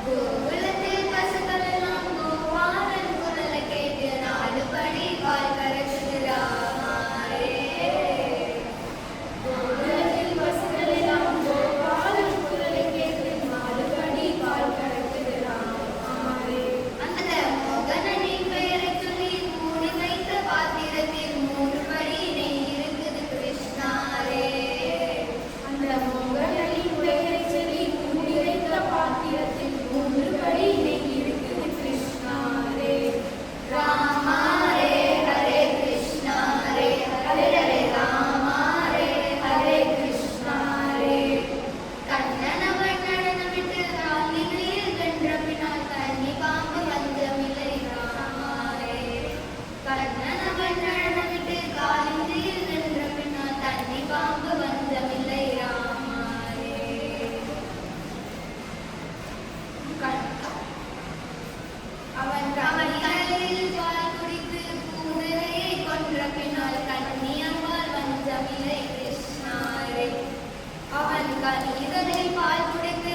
கோகுலத்தில் பசுக்கள் எல்லாம் கோபாலன் குரலை கேட்டு நாடுபடி பால் கறக்குது ராமாரே. கோகுலத்தில் பசுக்கள் எல்லாம் கோபாலன் குரலை கேட்டு நாடுபடி பால் கறக்குது ராமாரே. அந்த மோகனனின் பெயரை சொல்லி மூடி வைத்த பாத்திரத்தில் 3 படி நெய் இருக்குது கிருஷ்ணாரே. அந்த மோகனனின் பெயரை சொல்லி மூடி வைத்த பாத்திரத்தில் 3 படி நெய் இருக்குது கிருஷ்ணாரே. ராமாரே ஹரே கிருஷ்ணாரே ஹரே ஹரே ராமாரே ஹரே கிருஷ்ணாரே. கண்ணனவன் நடனமிட்டு காலினில் வென்ற பின்னால் கன்னி பாம்பு வந்தமில்லை ராமாரே. கண்ணனவன் நடனமிட்டு காலினில் வென்ற பின்னால் கன்னி பாம்பு வந்தமில்லை ராமாரே. அவன் கண்ணியில் பால் குடித்து பூதனையை கொன்ற பின்னால் கண்ணியம்பால் வந்தமில்லை கிருஷ்ணாரே. அவன் கண்ணீரில் பால் குடித்து